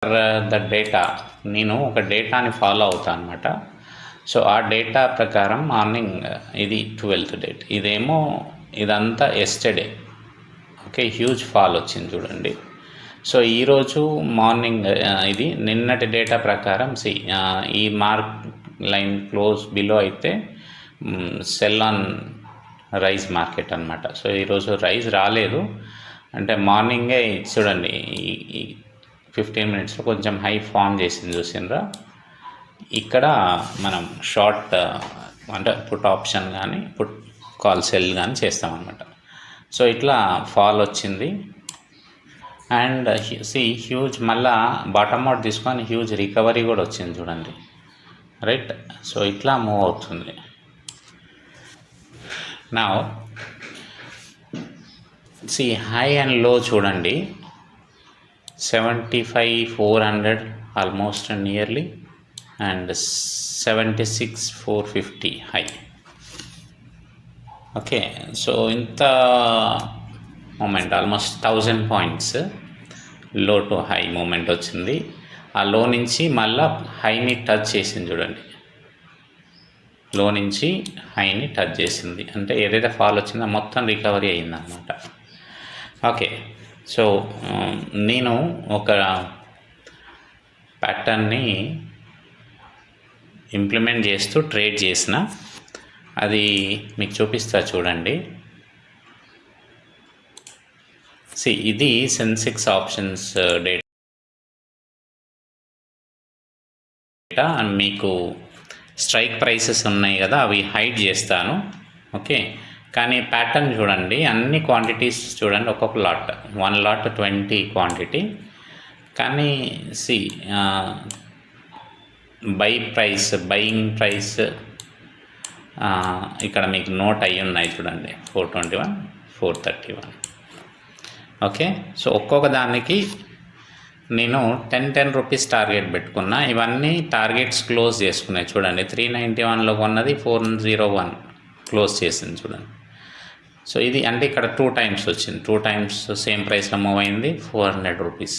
The data నేను ఒక డేటాని ఫాలో అవుతాను అనమాట. సో ఆ డేటా ప్రకారం మార్నింగ్ ఇది 12th డేట్, ఇదేమో ఇదంతా ఎస్టర్డే. ఓకే, హ్యూజ్ ఫాల్ వచ్చింది చూడండి. సో ఈరోజు మార్నింగ్ ఇది నిన్నటి డేటా ప్రకారం ఈ మార్క్ లైన్ క్లోజ్ బిలో అయితే సెల్ ఆన్ రైజ్ మార్కెట్ అనమాట. సో ఈరోజు రైజ్ రాలేదు, అంటే మార్నింగే చూడండి ఈ 15 minutesలో కొంచెం హై ఫామ్ చేసింది చూసిండ్రా. ఇక్కడ మనం షార్ట్ అంటే పుట్ ఆప్షన్ కానీ పుట్ కాల్ సెల్ కానీ చేస్తామన్నమాట. సో ఇట్లా ఫాల్ వచ్చింది అండ్ హ్యూజ్ మళ్ళా బాటమ్ అవుట్ తీసుకొని హ్యూజ్ రికవరీ కూడా వచ్చింది చూడండి, రైట్. సో ఇట్లా మూవ్ అవుతుంది. నా హై అండ్ లో చూడండి, 75,400 almost nearly and 76,450 high. Okay, so ఇంత మూమెంట్ ఆల్మోస్ట్ 1000 పాయింట్స్ లో టు హై మూమెంట్ వచ్చింది. ఆ లో నుంచి మళ్ళా హైని టచ్ చేసింది చూడండి, లో నుంచి హైని టచ్ చేసింది, అంటే ఏదైతే ఫాల్ వచ్చిందో మొత్తం రికవరీ అయిందన్నమాట. ఓకే, సో నేను ఒక ప్యాటర్న్ని ఇంప్లిమెంట్ చేస్తూ ట్రేడ్ చేసిన, అది మీకు చూపిస్తా చూడండి. ఇది సెన్సెక్స్ ఆప్షన్స్ డేటా అండ్ మీకు స్ట్రైక్ ప్రైసెస్ ఉన్నాయి కదా, అవి హైడ్ చేస్తాను. ఓకే, కానీ ప్యాటర్న్ చూడండి, అన్ని క్వాంటిటీస్ చూడండి, ఒక్కొక్క లాట్ 1 lot 20 క్వాంటిటీ. కానీ బయింగ్ ప్రైస్ ఇక్కడ మీకు నోట్ అయ్యి ఉన్నాయి చూడండి, 421, 431. ఓకే, సో ఒక్కొక్క దానికి నేను 10 రూపీస్ టార్గెట్ పెట్టుకున్నా. ఇవన్నీ టార్గెట్స్ క్లోజ్ చేసుకున్నాయి చూడండి. 391లో కొన్నది 401 క్లోజ్ చేసింది చూడండి. సో ఇది అంటే ఇక్కడ 2 times వచ్చింది, 2 times సేమ్ ప్రైస్లో మూవ్ అయింది, 400 రూపీస్.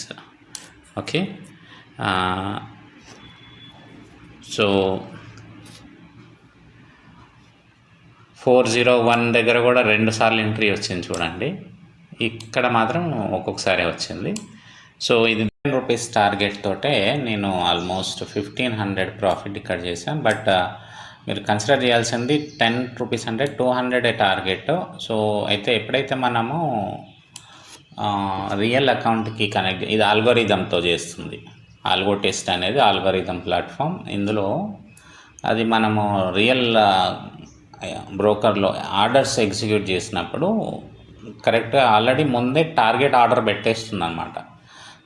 ఓకే, సో 401 దగ్గర కూడా 2 సార్లు ఎంట్రీ వచ్చింది చూడండి. ఇక్కడ మాత్రం ఒక్కొక్కసారి వచ్చింది. సో ఇది 10 రూపీస్ టార్గెట్ తోటే నేను ఆల్మోస్ట్ 1500 ప్రాఫిట్ ఇక్కడ చేశాను. బట్ మీరు కన్సిడర్ చేయాల్సింది 10 రూపీస్ అంటే 200 టార్గెట్. సో అయితే ఎప్పుడైతే మనము రియల్ అకౌంట్కి కనెక్ట్, ఇది ఆల్గోరిథంతో చేస్తుంది. ఆల్గో టెస్ట్ అనేది ఆల్గోరిథం ప్లాట్ఫామ్. ఇందులో అది మనము రియల్ బ్రోకర్లో ఆర్డర్స్ ఎగ్జిక్యూట్ చేసినప్పుడు కరెక్ట్గా ఆల్రెడీ ముందే టార్గెట్ ఆర్డర్ పెట్టేస్తుంది అనమాట.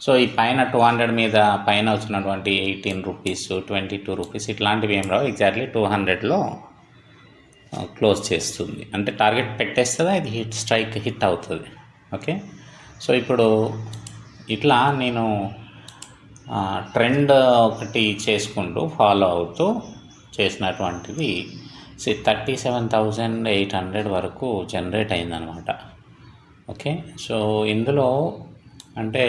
సో ఈ పైన 200 మీద పైన వచ్చినటువంటి 18 రూపీస్, 22 రూపీస్ ఇట్లాంటివి ఏం రావు, ఎగ్జాక్ట్లీ 200లో క్లోజ్ చేస్తుంది. అంటే టార్గెట్ పెట్టేస్తుంది, అది స్ట్రైక్ హిట్ అవుతుంది. ఓకే, సో ఇప్పుడు ఇట్లా నేను ట్రెండ్ ఒకటి చేసుకుంటూ ఫాలో అవుతూ చేసినటువంటిది 37,800 వరకు జనరేట్ అయిందనమాట. ఓకే, సో ఇందులో అంటే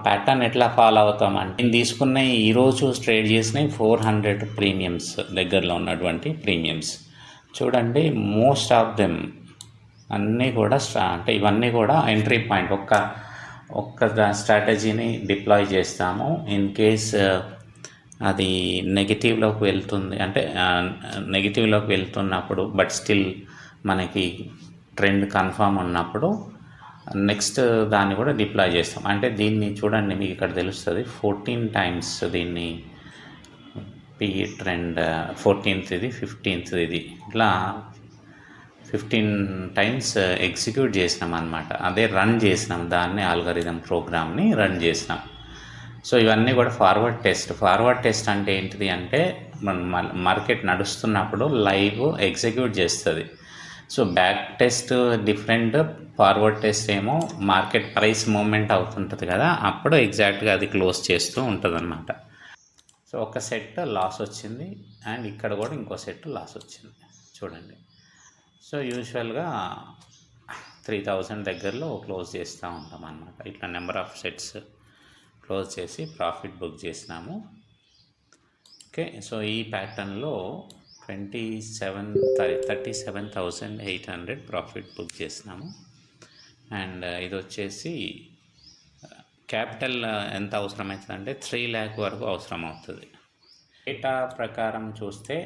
ప్యాటర్న్ ఎట్లా ఫాలో అవుతామంటే, నేను తీసుకున్న ఈరోజు ట్రేడ్ చేసినవి 400 ప్రీమియమ్స్ దగ్గరలో ఉన్నటువంటి ప్రీమియమ్స్ చూడండి. మోస్ట్ ఆఫ్ దెమ్ అన్నీ కూడా అంటే ఇవన్నీ కూడా ఎంట్రీ పాయింట్. ఒక్క స్ట్రాటజీని డిప్లాయ్ చేస్తాము. ఇన్ కేస్ అది నెగిటివ్లోకి వెళ్తుంది అంటే నెగిటివ్లోకి వెళ్తున్నప్పుడు బట్ స్టిల్ మనకి ట్రెండ్ కన్ఫర్మ్ ఉన్నప్పుడు నెక్స్ట్ దాన్ని కూడా డిప్లాయ్ చేస్తాం. అంటే దీన్ని చూడండి, మీకు ఇక్కడ తెలుస్తుంది 14 times దీన్ని పిఈ ట్రెండ్ 14th ఇది, 15th ఇది, ఇట్లా 15 times ఎగ్జిక్యూట్ చేసినాం అనమాట. అదే రన్ చేసినాం, దాన్ని ఆల్గోరిథం ప్రోగ్రామ్ని రన్ చేసినాం. సో ఇవన్నీ కూడా ఫార్వర్డ్ టెస్ట్ అంటే ఏంటిది అంటే మార్కెట్ నడుస్తున్నప్పుడు లైవ్ ఎగ్జిక్యూట్ చేస్తుంది. So back taste different, forward test ఏమో మార్కెట్ ప్రైస్ మూమెంట్ అవుతుంటుంది కదా, అప్పుడు ఎగ్జాక్ట్గా అది క్లోజ్ చేస్తూ ఉంటుంది అన్నమాట. సో ఒక సెట్ లాస్ వచ్చింది అండ్ ఇక్కడ కూడా ఇంకో సెట్ లాస్ వచ్చింది చూడండి. సో యూజువల్గా 3000 దగ్గరలో క్లోజ్ చేస్తూ ఉంటాం అన్నమాట. ఇట్లా నెంబర్ ఆఫ్ సెట్స్ క్లోజ్ చేసి ప్రాఫిట్ బుక్ చేసినాము. ఓకే, సో ఈ ప్యాటర్న్లో 37,800 ప్రాఫిట్ బుక్ చేసినాము. అండ్ ఇది వచ్చేసి క్యాపిటల్ ఎంత అవసరమవుతుందంటే 3 lakh వరకు అవసరం అవుతుంది. డేటా ప్రకారం చూస్తే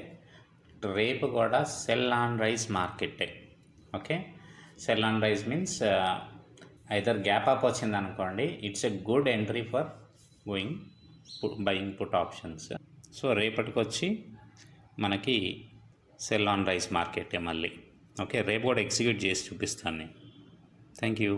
రేపు కూడా సెల్ ఆన్ రైజ్ మార్కెటే. Okay, sell on rise means either gap up వచ్చింది అనుకోండి, it's a good entry for buying put options. So రేపటికి వచ్చి మనకి సెల్ ఆన్ రైజ్ మార్కెటే మళ్ళీ. ఓకే, రేపు కూడా ఎగ్జిక్యూట్ చేసి చూపిస్తాను నేను. Thank you.